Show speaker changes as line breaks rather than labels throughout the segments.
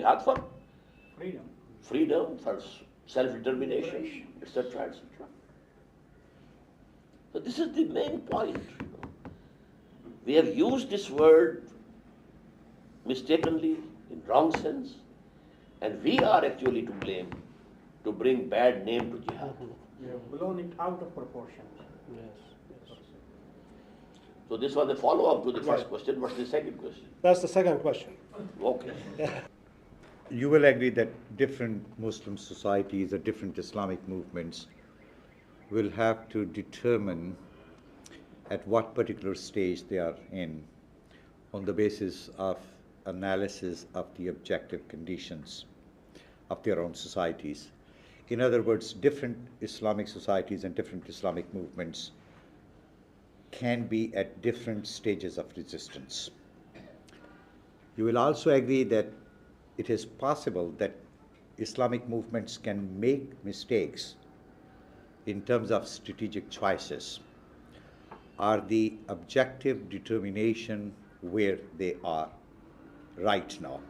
jihad for
Freedom.
freedom, for self-determination, etc., etc. So this is the main point. We have used this word mistakenly, in wrong sense, and we are actually to blame to bring bad name to jihad.
We have blown it out of proportion.
Yes.
So this was a follow-up to the first question. What's the second question?
That's the second question.
Okay.
You will agree that different Muslim societies or different Islamic movements will have to determine at what particular stage they are in on the basis of analysis of the objective conditions of their own societies. In other words, different Islamic societies and different Islamic movements can be at different stages of resistance. You will also agree that it is possible that Islamic movements can make mistakes in terms of strategic choices or the objective determination where they are right now.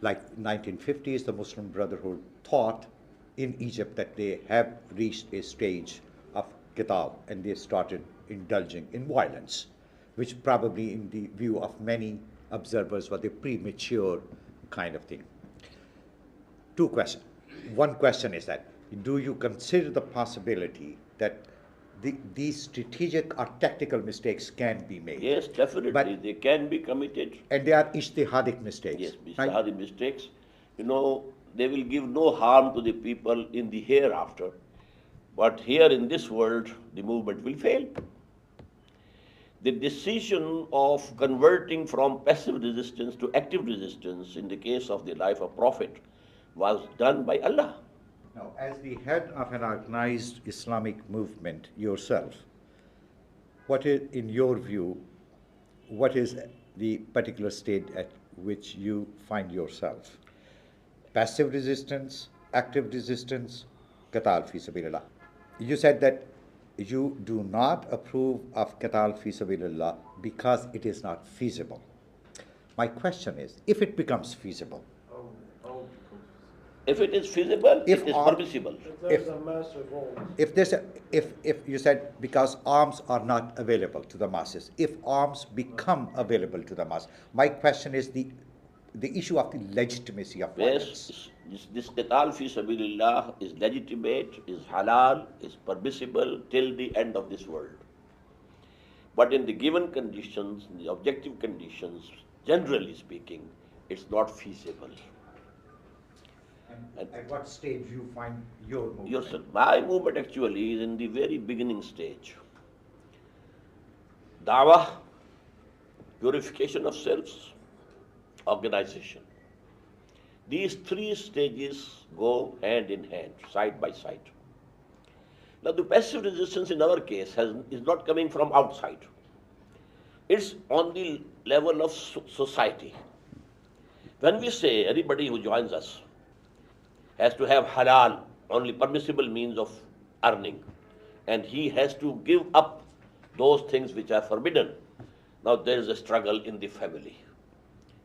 Like 1950s, the Muslim Brotherhood thought in Egypt that they have reached a stage of qital and they started indulging in violence, which probably in the view of many observers was a premature kind of thing. Two questions. One question is that, do you consider the possibility that these strategic or tactical mistakes can be made?
Yes, definitely.
But
they can be committed.
and they are ijtihadic mistakes.
Yes,
right?
ijtihadi mistakes. They will give no harm to the people in the hereafter. But here in this world, the movement will fail. The decision of converting from passive resistance to active resistance in the case of the life of Prophet was done by Allah.
Now, as the head of an organized Islamic movement yourself, what is, in your view, what is the particular state at which you find yourself? Passive resistance, active resistance, qital fi sabilillah. You said that you do not approve of qital fi sabilillah because it is not feasible. My question is, if it becomes feasible,
If it is feasible, it is permissible.
There's a mass revolt.
if you said because arms are not available to the masses, if arms become available to the mass, my question is the issue of the legitimacy of violence.
Yes, this qital fi sabilillah is legitimate, is halal, is permissible till the end of this world. But in the given conditions, in the objective conditions, generally speaking, it's not feasible.
And at what stage you find your movement?
My movement actually is in the very beginning stage. Dawah, purification of selves, organization. These three stages go hand in hand, side by side. Now the passive resistance in our case is not coming from outside. It's on the level of society. When we say anybody who joins us has to have halal, only permissible means of earning, and he has to give up those things which are forbidden. Now there is a struggle in the family.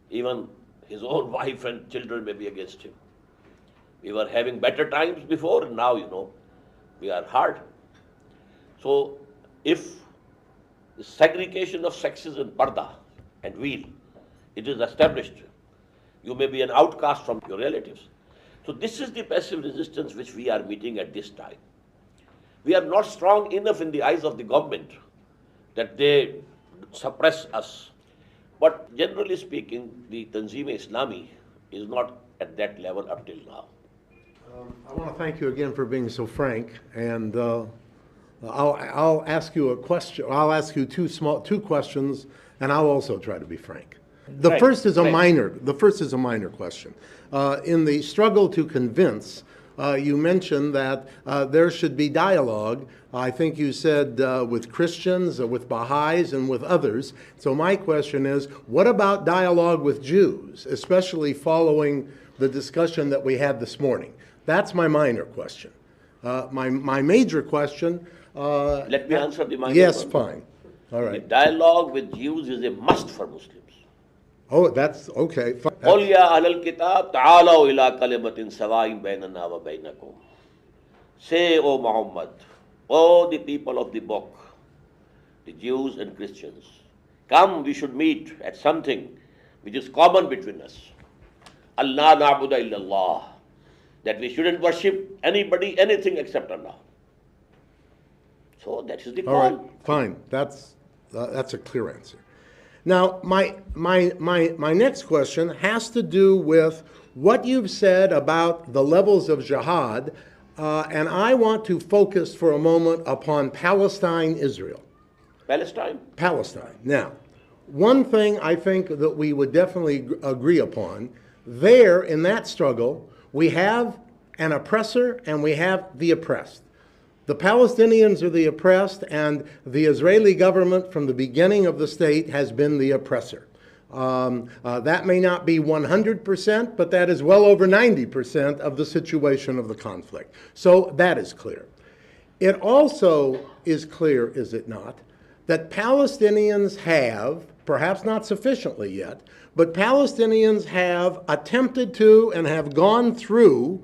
Even his own wife and children may be against him. We were having better times before, and now, we are hard. So if the segregation of sexes in parda and wheel, it is established, you may be an outcast from your relatives. So this is the passive resistance which we are meeting at this time. We are not strong enough in the eyes of the government that they suppress us. But generally speaking, the Tanzeem-e-Islami is not at that level up till now.
I want to thank you again for being so frank, and I'll ask you a question. I'll ask you two questions, and I'll also try to be frank. The first is a minor question. In the struggle to convince, you mentioned that there should be dialogue. I think you said with Christians, with Baha'is, and with others. So my question is, what about dialogue with Jews, especially following the discussion that we had this morning? That's my minor question. My major question...
Let me answer the minor
Yes,
one.
fine. All right.
The dialogue with Jews is a must for Muslims.
Oh, that's okay.
قُلْ يَا أَهْلَ الْكِتَابِ تَعَالَوْا إِلَىٰ كَلِمَةٍ سَوَاءٍ بَيْنَنَا وَبَيْنَكُمْ. Say, O Muhammad, O the people of the book, the Jews and Christians, come, we should meet at something which is common between us. Allah na'budu illallah, that we shouldn't worship anybody, anything except Allah. So that is the call.
All right, fine. That's a clear answer. Now, my next question has to do with what you've said about the levels of jihad, and I want to focus for a moment upon Palestine, Israel. Palestine. Now, one thing I think that we would definitely agree upon, there in that struggle, we have an oppressor and we have the oppressed. The Palestinians are the oppressed, and the Israeli government from the beginning of the state has been the oppressor. That may not be 100%, but that is well over 90% of the situation of the conflict. So that is clear. It also is clear, is it not, that Palestinians have, perhaps not sufficiently yet, but Palestinians have attempted to and have gone through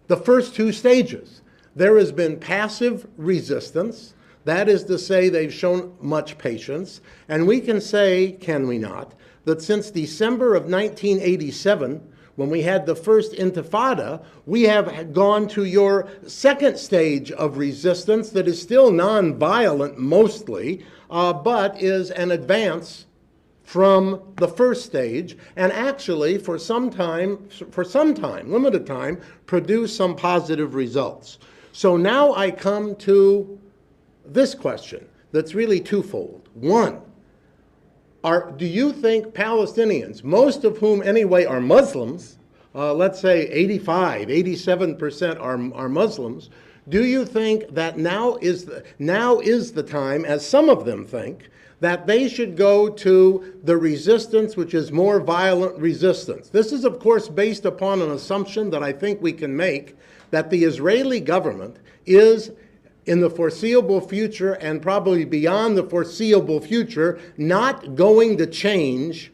the first two stages. There has been passive resistance. That is to say, they've shown much patience. And we can say, can we not, that since December of 1987, when we had the first Intifada, we have gone to your second stage of resistance that is still non-violent mostly, but is an advance from the first stage, and actually for some time, limited time, produce some positive results. So now I come to this question that's really twofold. One, do you think Palestinians, most of whom anyway are Muslims, let's say 85, 87% are Muslims, do you think that now is the time, as some of them think, that they should go to the resistance which is more violent resistance? This is, of course, based upon an assumption that I think we can make, that the Israeli government is, in the foreseeable future and probably beyond the foreseeable future, not going to change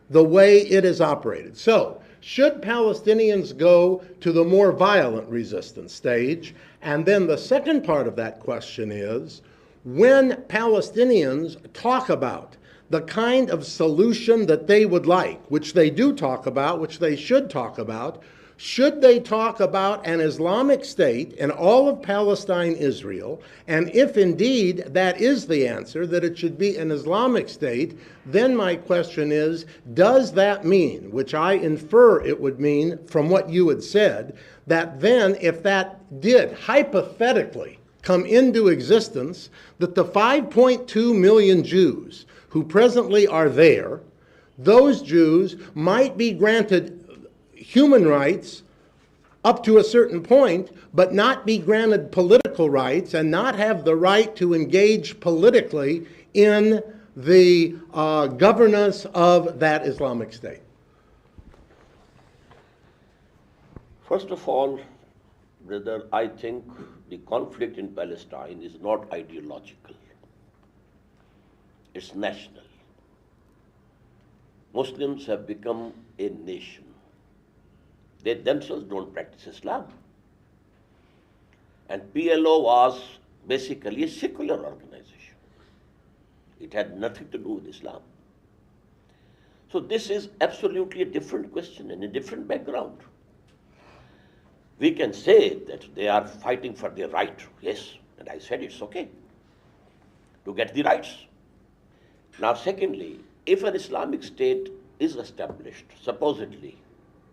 the way it is operated. So, should Palestinians go to the more violent resistance stage? And then the second part of that question is, when Palestinians talk about the kind of solution that they would like, which they do talk about, which they should talk about, should they talk about an Islamic state in all of Palestine, Israel? And if indeed that is the answer, that it should be an Islamic state, then my question is, does that mean, which I infer it would mean from what you had said, that then if that did hypothetically come into existence, that the 5.2 million Jews who presently are there, those Jews might be granted human rights up to a certain point, but not be granted political rights and not have the right to engage politically in the governance of that Islamic state?
First of all, brother, I think the conflict in Palestine is not ideological. It's national. Muslims have become a nation. They themselves don't practice Islam. And PLO was basically a secular organization. It had nothing to do with Islam. So this is absolutely a different question and a different background. We can say that they are fighting for their right, yes, and I said it's okay to get the rights. Now secondly, if an Islamic state is established, supposedly,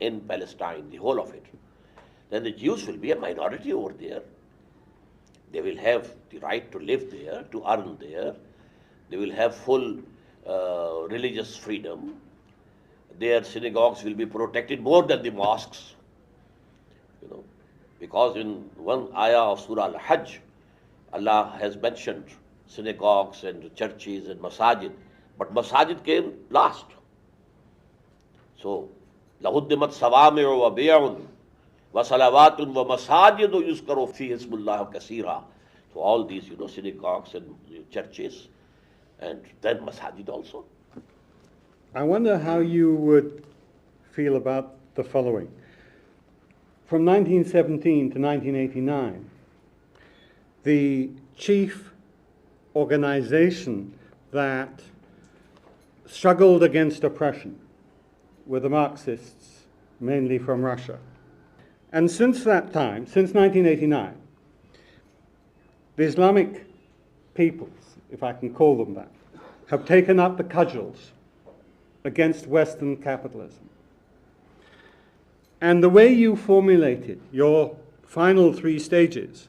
in Palestine, the whole of it, then the Jews will be a minority over there. They will have the right to live there, to earn there. They will have full religious freedom. Their synagogues will be protected more than the mosques. Because in one ayah of Surah Al-Hajj, Allah has mentioned synagogues and churches and masajid, but masajid came last. So, لَهُدِّمَتْ صَوَامِعُ وَبِيعٌ وَصَلَوَاتٌ وَمَسَاجِدُ يُذْكَرُ فِيهِ اسْمُ اللَّهِ كَثِيرًا. So all these, synagogues and churches, and then masajid also.
I wonder how you would feel about the following. From 1917 to 1989, the chief organization that struggled against oppression were the Marxists, mainly from Russia. And since that time, since 1989, the Islamic peoples, if I can call them that, have taken up the cudgels against Western capitalism. And the way you formulated your final 3 stages,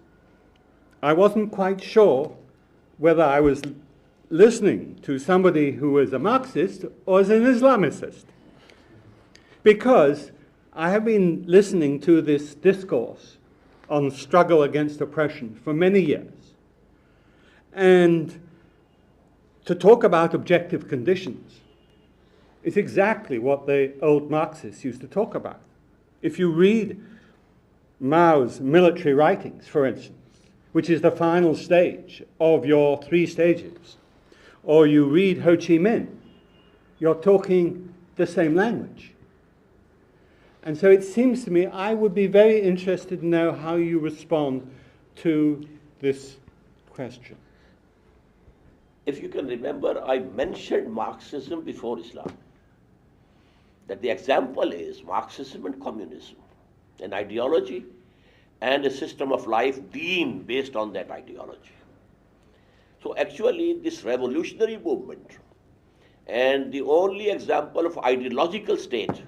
I wasn't quite sure whether I was listening to somebody who was a Marxist or as an Islamicist. Because I have been listening to this discourse on struggle against oppression for many years. And to talk about objective conditions is exactly what the old Marxists used to talk about. If you read Mao's military writings, for instance, which is the final stage of your 3 stages, or you read Ho Chi Minh, you're talking the same language. And so it seems to me I would be very interested to know how you respond to this question.
If you can remember, I mentioned Marxism before Islam. That the example is Marxism and communism, an ideology and a system of life deemed based on that ideology. So actually this revolutionary movement and the only example of ideological state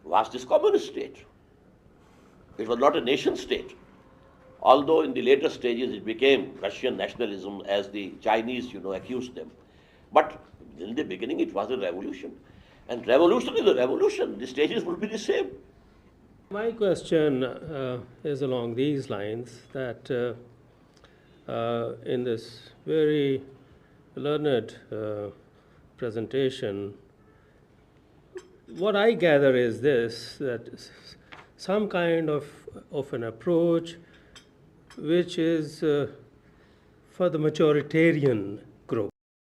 was this communist state. It was not a nation state. Although in the later stages it became Russian nationalism as the Chinese, accused them. But in the beginning it was a revolution. And revolution is a revolution. The stages will be the same.
My question is along these lines, that in this very learned presentation, what I gather is this, that some kind of an approach which is for the majoritarian